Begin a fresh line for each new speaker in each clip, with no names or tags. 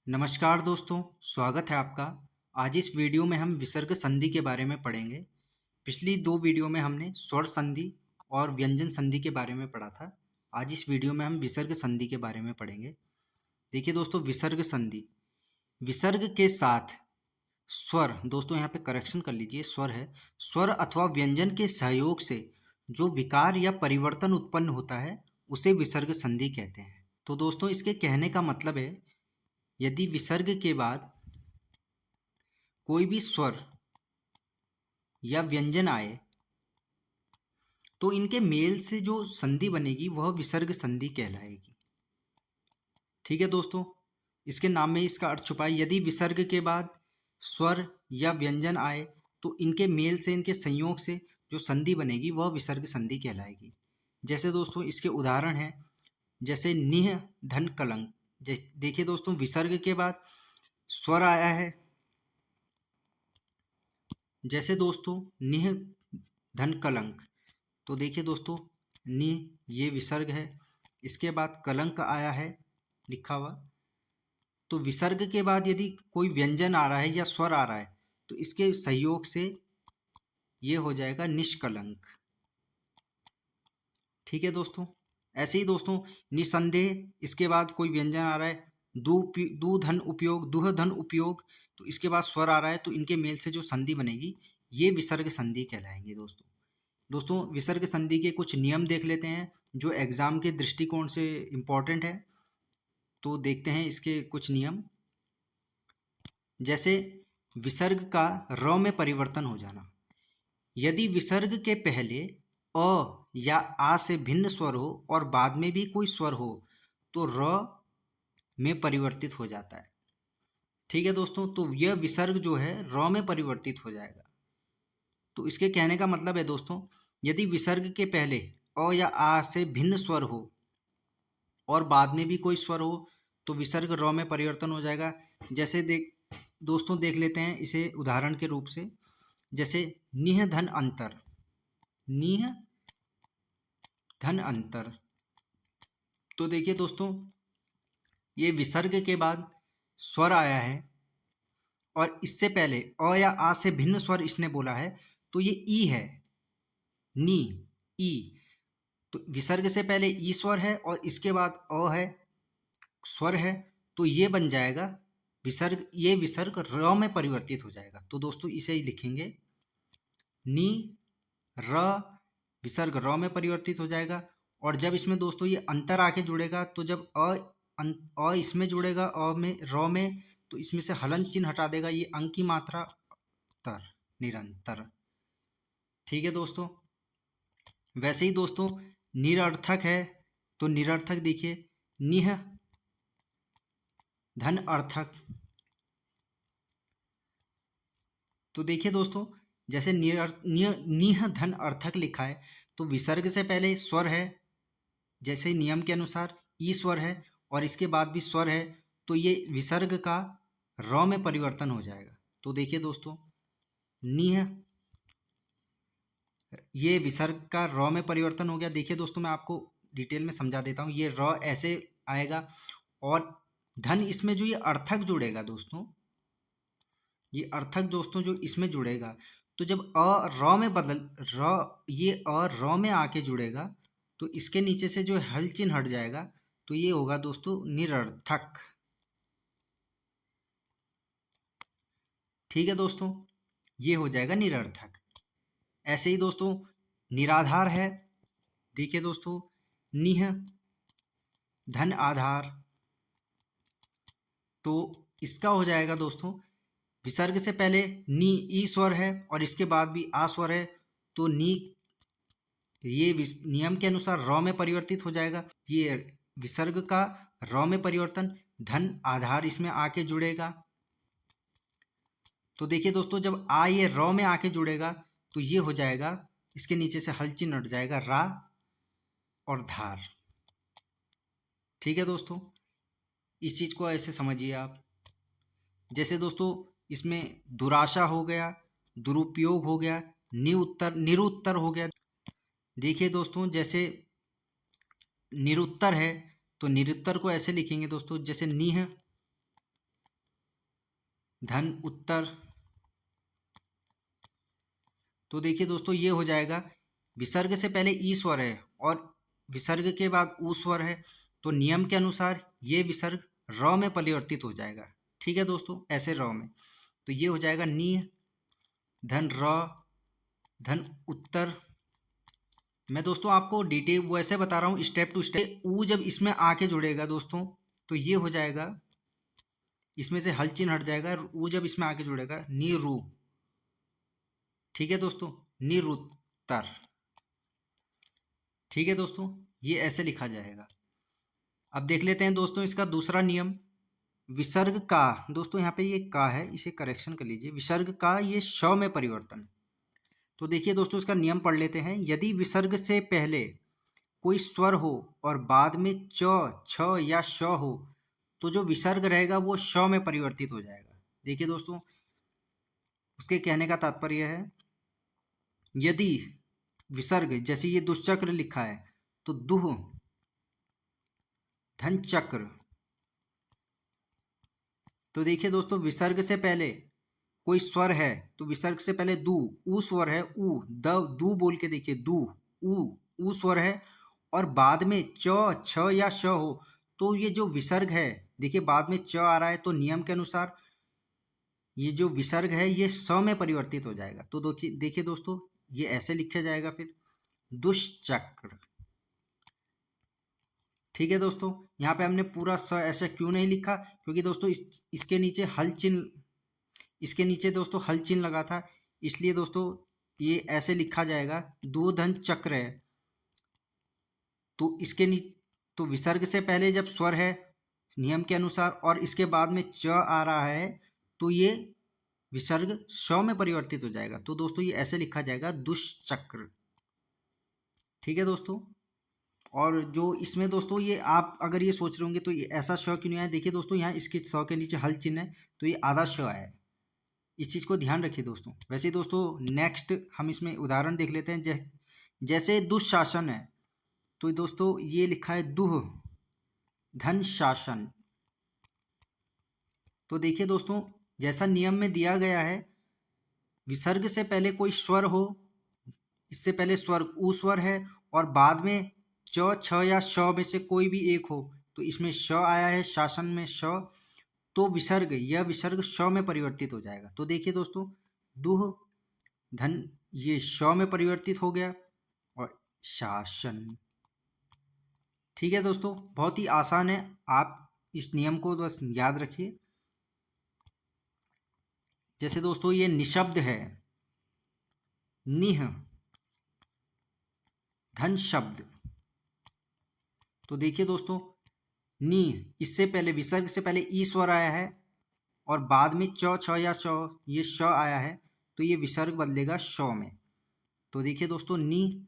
नमस्कार दोस्तों, स्वागत है आपका। आज इस वीडियो में हम विसर्ग संधि के बारे में पढ़ेंगे। पिछली दो वीडियो में हमने स्वर संधि और व्यंजन संधि के बारे में पढ़ा था। आज इस वीडियो में हम विसर्ग संधि के बारे में पढ़ेंगे। देखिए दोस्तों, विसर्ग संधि विसर्ग के साथ स्वर, दोस्तों यहाँ पे करेक्शन कर लीजिए, स्वर है। स्वर अथवा व्यंजन के सहयोग से जो विकार या परिवर्तन उत्पन्न होता है उसे विसर्ग संधि कहते हैं। तो दोस्तों, इसके कहने का मतलब है, यदि विसर्ग के बाद कोई भी स्वर या व्यंजन आए तो इनके मेल से जो संधि बनेगी वह विसर्ग संधि कहलाएगी। ठीक है दोस्तों, इसके नाम में इसका अर्थ छुपा है। यदि विसर्ग के बाद स्वर या व्यंजन आए तो इनके मेल से, इनके संयोग से जो संधि बनेगी वह विसर्ग संधि कहलाएगी। जैसे दोस्तों इसके उदाहरण हैं, जैसे निह धन कलंक। देखिए दोस्तों, विसर्ग के बाद स्वर आया है, जैसे दोस्तों निह धन कलंक। तो देखिए दोस्तों, नि ये विसर्ग है, इसके बाद कलंक आया है लिखा हुआ। तो विसर्ग के बाद यदि कोई व्यंजन आ रहा है या स्वर आ रहा है तो इसके संयोग से ये हो जाएगा निष्कलंक। ठीक है दोस्तों, ऐसे ही दोस्तों निसंदेह, इसके बाद कोई व्यंजन आ रहा है, दू धन उपयोग, दुह धन उपयोग, तो इसके बाद स्वर आ रहा है तो इनके मेल से जो संधि बनेगी ये विसर्ग संधि कहलाएंगे। दोस्तों विसर्ग संधि के कुछ नियम देख लेते हैं जो एग्जाम के दृष्टिकोण से इम्पोर्टेंट है। तो देखते हैं इसके कुछ नियम। जैसे विसर्ग का र में परिवर्तन हो जाना। यदि विसर्ग के पहले अ या आ से भिन्न स्वर हो और बाद में भी कोई स्वर हो तो र में परिवर्तित हो जाता है। ठीक है दोस्तों, तो यह विसर्ग जो है र में परिवर्तित हो जाएगा। तो इसके कहने का मतलब है दोस्तों, यदि विसर्ग के पहले अ या आ से भिन्न स्वर हो और बाद में भी कोई स्वर हो तो विसर्ग र में परिवर्तन हो जाएगा। जैसे दोस्तों देख लेते हैं इसे उदाहरण के रूप से। जैसे निह धन अंतर, निह धन अंतर। तो देखिए दोस्तों, ये विसर्ग के बाद स्वर आया है और इससे पहले अ या आ से भिन्न स्वर इसने बोला है तो ये ई है, नी, ई। तो विसर्ग से पहले ई स्वर है और इसके बाद अ है, स्वर है, तो ये बन जाएगा विसर्ग। ये विसर्ग र में परिवर्तित हो जाएगा। तो दोस्तों इसे ही लिखेंगे, नी र, विसर्ग र में परिवर्तित हो जाएगा। और जब इसमें दोस्तों ये अंतर आके जुड़ेगा तो जब अ इसमें जुड़ेगा अ में, र में, तो इसमें से हलन चिन्ह हटा देगा, ये अंक की मात्रा तर, निरंतर। ठीक है दोस्तों, वैसे ही दोस्तों निरर्थक है तो निरर्थक देखिए, निह धन अर्थक। तो देखिए दोस्तों, जैसे निह धन अर्थक लिखा है तो विसर्ग से पहले स्वर है, जैसे नियम के अनुसार ई स्वर है और इसके बाद भी स्वर है, तो ये विसर्ग का र में परिवर्तन हो जाएगा। तो देखिए दोस्तों, निह, ये विसर्ग का र में परिवर्तन हो गया। देखिए दोस्तों, मैं आपको डिटेल में समझा देता हूँ। ये र ऐसे आएगा और धन, इसमें जो ये अर्थक जुड़ेगा दोस्तों, ये अर्थक दोस्तों जो इसमें जुड़ेगा, तो जब अ र में ये अ र में आके जुड़ेगा तो इसके नीचे से जो हल चिन्ह हट जाएगा तो ये होगा दोस्तों निरर्थक। ठीक है दोस्तों, ये हो जाएगा निरर्थक। ऐसे ही दोस्तों निराधार है। देखिए दोस्तों, निह धन आधार। तो इसका हो जाएगा दोस्तों, विसर्ग से पहले नी ई स्वर है और इसके बाद भी आ स्वर है तो नी, ये नियम के अनुसार र में परिवर्तित हो जाएगा। ये विसर्ग का र में परिवर्तन, धन आधार इसमें आके जुड़ेगा। तो देखिए दोस्तों, जब आ ये र में आके जुड़ेगा तो ये हो जाएगा, इसके नीचे से हल चिन्ह हट जाएगा, रा और धार। ठीक है दोस्तों, इस चीज को ऐसे समझिए आप। जैसे दोस्तों इसमें दुराशा हो गया, दुरुपयोग हो गया, निरुत्तर हो गया। देखिए दोस्तों, जैसे निरुत्तर है तो निरुत्तर को ऐसे लिखेंगे दोस्तों, जैसे निह धन उत्तर। तो देखिए दोस्तों ये हो जाएगा, विसर्ग से पहले ई स्वर है और विसर्ग के बाद ऊ स्वर है, तो नियम के अनुसार ये विसर्ग र में परिवर्तित हो जाएगा। ठीक है दोस्तों, ऐसे र में, तो ये हो जाएगा नी, धन र, धन उत्तर। मैं दोस्तों आपको डिटेल वैसे बता रहा हूँ स्टेप टू स्टेप। ऊ जब इसमें आके जुड़ेगा दोस्तों तो ये हो जाएगा, इसमें से हल चिन्ह हट जाएगा। ऊ जब इसमें आके जुड़ेगा नीरू। ठीक है दोस्तों, निरुत्तर। ठीक है दोस्तों, ये ऐसे लिखा जाएगा। अब देख लेते हैं दोस्तों इसका दूसरा नियम। विसर्ग का, दोस्तों यहाँ पे ये का है, इसे करेक्शन कर लीजिए। विसर्ग का ये श में परिवर्तन। तो देखिए दोस्तों इसका नियम पढ़ लेते हैं। यदि विसर्ग से पहले कोई स्वर हो और बाद में च, छ या श हो तो जो विसर्ग रहेगा वो श में परिवर्तित हो जाएगा। देखिए दोस्तों उसके कहने का तात्पर्य है, यदि विसर्ग, जैसे ये दुष्चक्र लिखा है तो दुह, धन चक्र। तो देखिए दोस्तों विसर्ग से पहले कोई स्वर है तो विसर्ग से पहले दू, ऊ स्वर है, ऊ द, दू बोल के देखिए, दू, ऊ स्वर है और बाद में च, छ या श हो तो ये जो विसर्ग है, देखिए बाद में च आ रहा है तो नियम के अनुसार ये जो विसर्ग है ये स में परिवर्तित हो जाएगा। तो देखिए दोस्तों ये ऐसे लिखा जाएगा फिर, दुष्चक्र। ठीक है दोस्तों, यहाँ पे हमने पूरा स ऐसा क्यों नहीं लिखा, क्योंकि दोस्तों इसके नीचे हल चिन्ह, इसके नीचे दोस्तों हल चिन्ह लगा था, इसलिए दोस्तों ये ऐसे लिखा जाएगा, दो धन चक्र है। तो इसके नीचे, तो विसर्ग से पहले जब स्वर है नियम के अनुसार और इसके बाद में च आ रहा है तो ये विसर्ग श में परिवर्तित हो जाएगा। तो दोस्तों ये ऐसे लिखा जाएगा, दुष्चक्र। ठीक है दोस्तों, और जो इसमें दोस्तों ये आप अगर ये सोच रहे होंगे तो ये ऐसा श क्यों नहीं आया, देखिए दोस्तों यहाँ इसके स के नीचे हल चिन्ह है तो ये आधा श है। इस चीज़ को ध्यान रखिए दोस्तों। वैसे ही दोस्तों नेक्स्ट हम इसमें उदाहरण देख लेते हैं। जैसे दुशासन है तो दोस्तों ये लिखा है दुह, धन शासन। तो देखिए दोस्तों जैसा नियम में दिया गया है, विसर्ग से पहले कोई स्वर हो, इससे पहले स्वर ऊ स्वर है और बाद में च, छ या श में से कोई भी एक हो, तो इसमें श आया है, शासन में श, तो विसर्ग, यह विसर्ग श में परिवर्तित हो जाएगा। तो देखिए दोस्तों दुह, धन, ये श में परिवर्तित हो गया और शासन। ठीक है दोस्तों, बहुत ही आसान है, आप इस नियम को बस याद रखिए। जैसे दोस्तों ये निशब्द है, निह, धन शब्द। तो देखिए दोस्तों नी, इससे पहले विसर्ग से पहले ई स्वर आया है और बाद में च, छ या श, ये श आया है तो ये विसर्ग बदलेगा श में। तो देखिए दोस्तों नी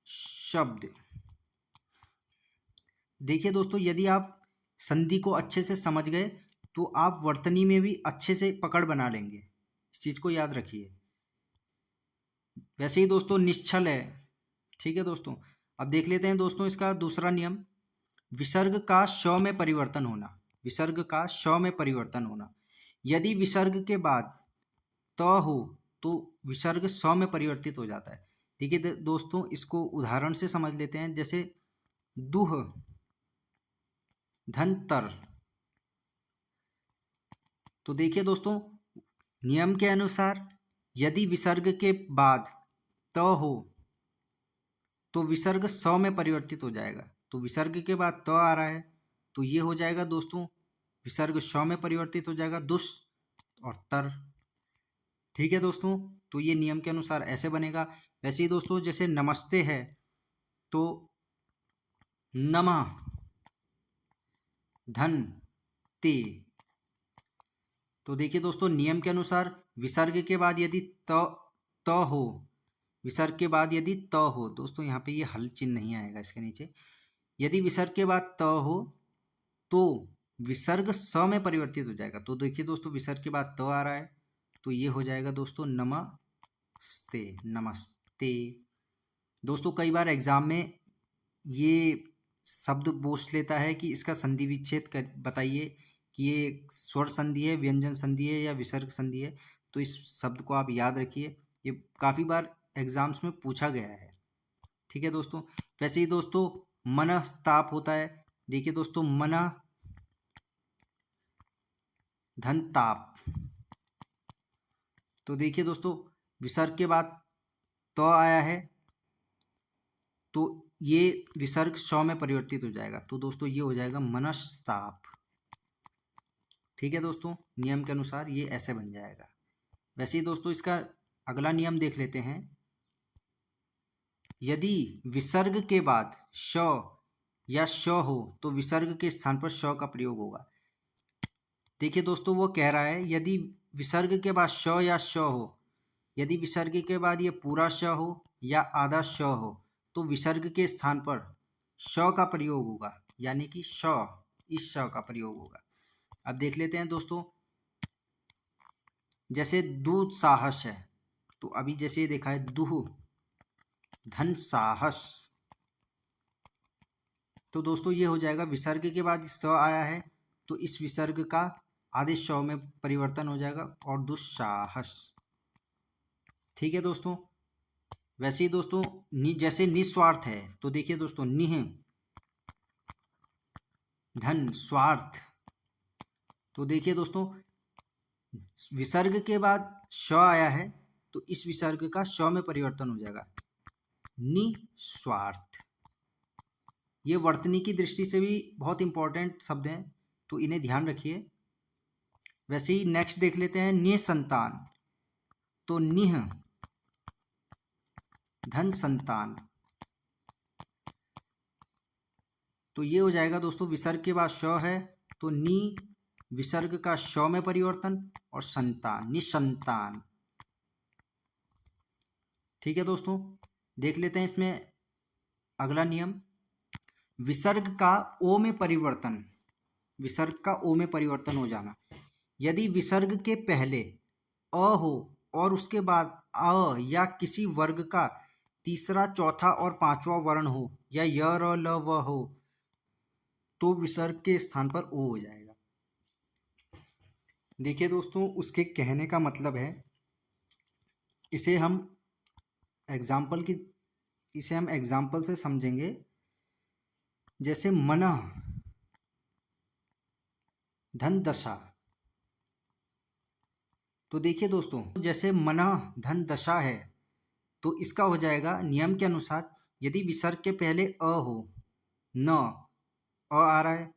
शब्द। देखिए दोस्तों यदि आप संधि को अच्छे से समझ गए तो आप वर्तनी में भी अच्छे से पकड़ बना लेंगे, इस चीज़ को याद रखिए। वैसे ही दोस्तों निश्चल है। ठीक है दोस्तों, अब देख लेते हैं दोस्तों इसका दूसरा नियम, विसर्ग का श में परिवर्तन होना। विसर्ग का श में परिवर्तन होना, यदि विसर्ग के बाद त हो तो विसर्ग स में परिवर्तित हो जाता है। देखिए दोस्तों इसको उदाहरण से समझ लेते हैं। जैसे दुह, धन तर। तो देखिए दोस्तों नियम के अनुसार यदि विसर्ग के बाद त हो तो विसर्ग स में परिवर्तित हो जाएगा। तो विसर्ग के बाद त आ रहा है तो ये हो जाएगा दोस्तों विसर्ग श में परिवर्तित हो जाएगा, दुष और तर। ठीक है दोस्तों, तो ये नियम के अनुसार ऐसे बनेगा। वैसे ही दोस्तों जैसे नमस्ते है तो नमः, धन ते। तो देखिए दोस्तों नियम के अनुसार विसर्ग के बाद यदि त हो, विसर्ग के बाद यदि त हो, दोस्तों यहाँ पे ये हल चिन्ह नहीं आएगा इसके नीचे, यदि विसर्ग के बाद त हो तो विसर्ग स में परिवर्तित हो जाएगा। तो देखिए दोस्तों विसर्ग के बाद त आ रहा है तो ये हो जाएगा दोस्तों नमस्ते, नमस्ते। दोस्तों कई बार एग्जाम में ये शब्द पूछ लेता है कि इसका संधि विच्छेद कर बताइए कि ये स्वर संधि है, व्यंजन संधि है या विसर्ग संधि है। तो इस शब्द को आप याद रखिए, ये काफ़ी बार एग्जाम्स में पूछा गया है। ठीक है दोस्तों। वैसे ही दोस्तों मनस्ताप होता है। देखिए दोस्तों, मन धन ताप। तो देखिए दोस्तों, विसर्ग के बाद तो आया है, तो ये विसर्ग श में परिवर्तित हो जाएगा। तो दोस्तों ये हो जाएगा मनस्ताप। ठीक है दोस्तों, नियम के अनुसार ये ऐसे बन जाएगा। वैसे ही दोस्तों इसका अगला नियम देख लेते हैं। यदि विसर्ग के बाद श या श हो तो विसर्ग के स्थान पर श का प्रयोग होगा। देखिए दोस्तों, वो कह रहा है यदि विसर्ग के बाद श या श हो, यदि विसर्ग के बाद ये पूरा श हो या आधा श हो तो विसर्ग के स्थान पर श का प्रयोग होगा, यानी कि श, इस श का प्रयोग होगा। अब देख लेते हैं दोस्तों, जैसे दुस्साहस है, तो अभी जैसे ये देखा है दुह धन साहस, तो दोस्तों ये हो जाएगा विसर्ग के बाद स आया है तो इस विसर्ग का आदेश श में परिवर्तन हो जाएगा और दुस्साहस। ठीक है दोस्तों। वैसे ही दोस्तों जैसे निस्वार्थ है, तो देखिए दोस्तों निह धन स्वार्थ, तो देखिए दोस्तों विसर्ग के बाद श आया है तो इस विसर्ग का श में परिवर्तन हो जाएगा निस्वार्थ। ये वर्तनी की दृष्टि से भी बहुत इंपॉर्टेंट शब्द हैं, तो इन्हें ध्यान रखिए। वैसे ही नेक्स्ट देख लेते हैं निसंतान। तो निह धन संतान, तो ये हो जाएगा दोस्तों विसर्ग के बाद श है तो नी विसर्ग का श में परिवर्तन और संतान, निसंतान। ठीक है दोस्तों, देख लेते हैं इसमें अगला नियम। विसर्ग का ओ में परिवर्तन, विसर्ग का ओ में परिवर्तन हो जाना। यदि विसर्ग के पहले अ हो और उसके बाद अ या किसी वर्ग का तीसरा, चौथा और पांचवा वर्ण हो या य र ल व हो तो विसर्ग के स्थान पर ओ हो जाएगा। देखिए दोस्तों, उसके कहने का मतलब है, इसे हम एग्जाम्पल से समझेंगे। जैसे मनः धन दशा, तो देखिए दोस्तों जैसे मनः धन दशा है तो इसका हो जाएगा नियम के अनुसार, यदि विसर्ग के पहले अ हो, न अ आ रहा है,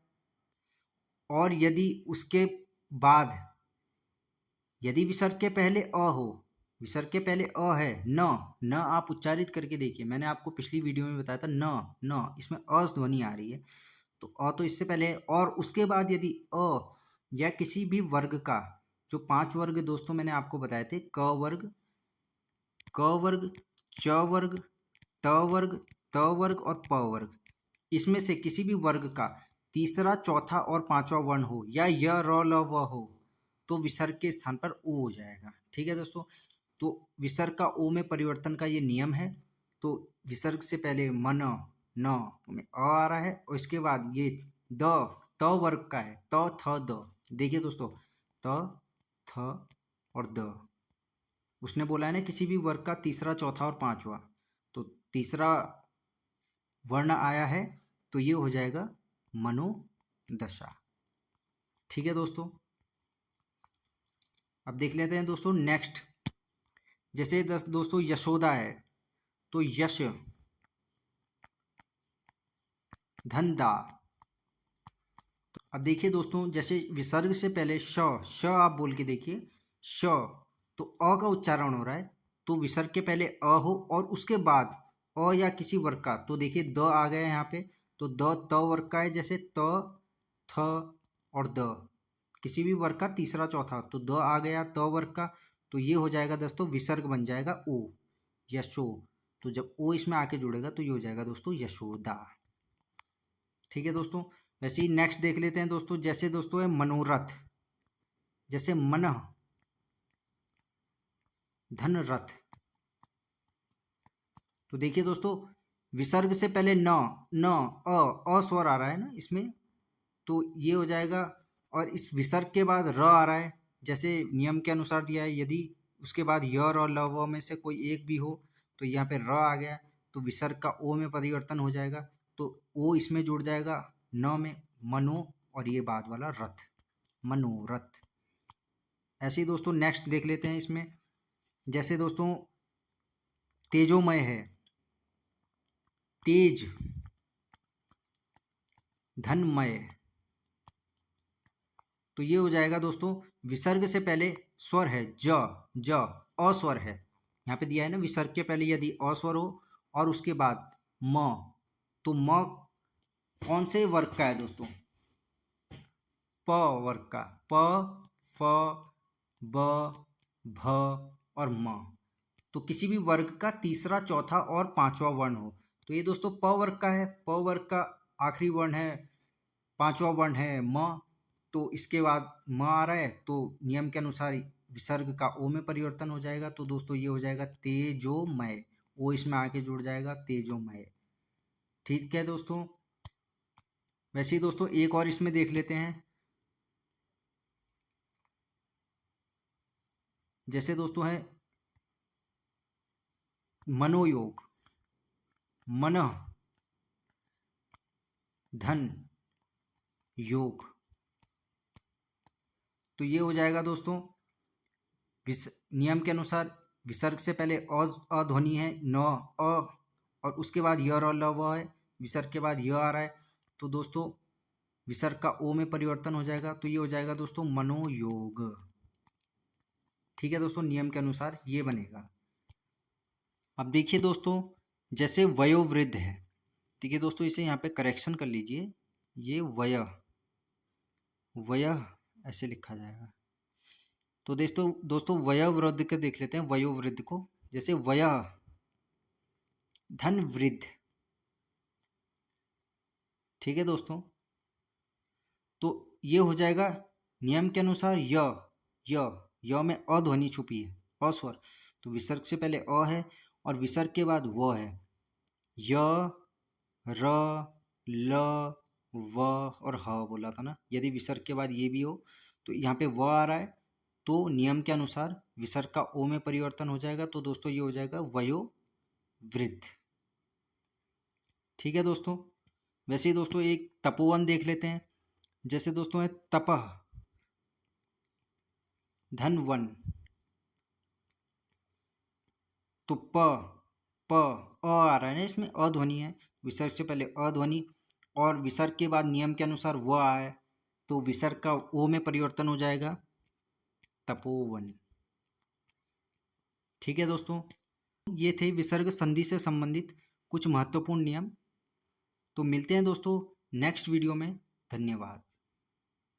और यदि उसके बाद यदि विसर्ग के पहले अ हो, विसर्ग के पहले अ है, न आप उच्चारित करके देखिए, मैंने आपको पिछली वीडियो में बताया था न इसमें अ ध्वनि आ रही है, तो अ तो इससे पहले है, और उसके बाद यदि अ या किसी भी वर्ग का, जो 5 वर्ग दोस्तों मैंने आपको बताए थे, क वर्ग, च वर्ग, ट वर्ग, त वर्ग और प वर्ग, इसमें से किसी भी वर्ग का तीसरा, चौथा और पांचवा वर्ण हो या य र ल व हो तो विसर्ग के स्थान पर ओ हो जाएगा। ठीक है दोस्तों, तो विसर्ग का ओ में परिवर्तन का ये नियम है। तो विसर्ग से पहले मन न में अ आ रहा है और इसके बाद ये द त वर्ग का है, त थ द। देखिए दोस्तों त थ और द, उसने बोला है ना किसी भी वर्ग का तीसरा, चौथा और पांचवा, तो तीसरा वर्ण आया है तो ये हो जाएगा मनोदशा। ठीक है दोस्तों, अब देख लेते हैं दोस्तों नेक्स्ट। जैसे दोस्तों यशोदा है, तो यश धनदा। अब देखिए दोस्तों, जैसे विसर्ग से पहले श आप बोल के देखिए, श, तो अ का उच्चारण हो रहा है, तो विसर्ग के पहले अ हो और उसके बाद अ या किसी वर्ग का, तो देखिए द आ गया यहाँ पे, तो द त वर्ग का है, जैसे त थ और द, किसी भी वर्ग का तीसरा, चौथा, तो द आ गया त वर्ग का, तो ये हो जाएगा दोस्तों विसर्ग बन जाएगा ओ, यशो। तो जब ओ इसमें आके जुड़ेगा तो ये हो जाएगा दोस्तों यशोदा। ठीक है दोस्तों, वैसे ही नेक्स्ट देख लेते हैं दोस्तों। जैसे दोस्तों है मनोरथ, जैसे मन धन रथ, तो देखिए दोस्तों विसर्ग से पहले न अ स्वर आ रहा है ना इसमें, तो ये हो जाएगा और इस विसर्ग के बाद र आ रहा है, जैसे नियम के अनुसार दिया है, यदि उसके बाद य और ल व में से कोई एक भी हो तो यहाँ पे र आ गया, तो विसर्ग का ओ में परिवर्तन हो जाएगा, तो ओ इसमें जुड़ जाएगा न में, मनो, और ये बाद वाला रथ, मनोरथ। ऐसे ही दोस्तों नेक्स्ट देख लेते हैं इसमें, जैसे दोस्तों तेजोमय है, तेज, धनमय, तो ये हो जाएगा दोस्तों विसर्ग से पहले स्वर है ज अस्वर है, यहाँ पे दिया है ना विसर्ग के पहले यदि अस्वर हो और उसके बाद म, तो म कौन से वर्ग का है दोस्तों, प वर्ग का, प, फ, ब, भ और म, तो किसी भी वर्ग का तीसरा, चौथा और पांचवा वर्ण हो, तो ये दोस्तों प वर्ग का है, प वर्ग का आखिरी वर्ण है, पांचवा वर्ण है म, तो इसके बाद म आ रहा है, तो नियम के अनुसार विसर्ग का ओ में परिवर्तन हो जाएगा, तो दोस्तों ये हो जाएगा तेजोमय, ओ इसमें आके जुड़ जाएगा, तेजोमय। ठीक है दोस्तों, वैसे ही दोस्तों एक और इसमें देख लेते हैं, जैसे दोस्तों है मनोयोग, मन, धन, योग, तो ये हो जाएगा दोस्तों नियम के अनुसार विसर्ग से पहले अ ध्वनि है न, अ, और उसके बाद य और ल व है, विसर्ग के बाद य आ रहा है, तो दोस्तों विसर्ग का ओ में परिवर्तन हो जाएगा, तो ये हो जाएगा दोस्तों मनोयोग। ठीक है दोस्तों, नियम के अनुसार ये बनेगा। अब देखिए दोस्तों, जैसे वयोवृद्ध है, ठीक है दोस्तों, इसे यहाँ पे करेक्शन कर लीजिए, ये वय ऐसे लिखा जाएगा, तो दोस्तों वयोवृद्ध के देख लेते हैं, वयोवृद्ध को, जैसे वय धन वृद्ध, ठीक है दोस्तों, तो ये हो जाएगा नियम के अनुसार य में अ ध्वनि छुपी है, अस्वर, तो विसर्ग से पहले अ है और विसर्ग के बाद व है, य, र, ल, व और ह बोला था ना, यदि विसर्ग के बाद ये भी हो तो यहाँ पे व आ रहा है, तो नियम के अनुसार विसर्ग का ओ में परिवर्तन हो जाएगा, तो दोस्तों ये हो जाएगा वयोवृद्ध। ठीक है दोस्तों, वैसे ही दोस्तों एक तपोवन देख लेते हैं, जैसे दोस्तों है तपह, धनवन, तो प आ रहा है ना, इसमें अध्वनि है, विसर्ग से पहले अध्वनि और विसर्ग के बाद नियम के अनुसार व आए, तो विसर्ग का ओ में परिवर्तन हो जाएगा, तपोवन। ठीक है दोस्तों, ये थे विसर्ग संधि से संबंधित कुछ महत्वपूर्ण नियम। तो मिलते हैं दोस्तों नेक्स्ट वीडियो में, धन्यवाद।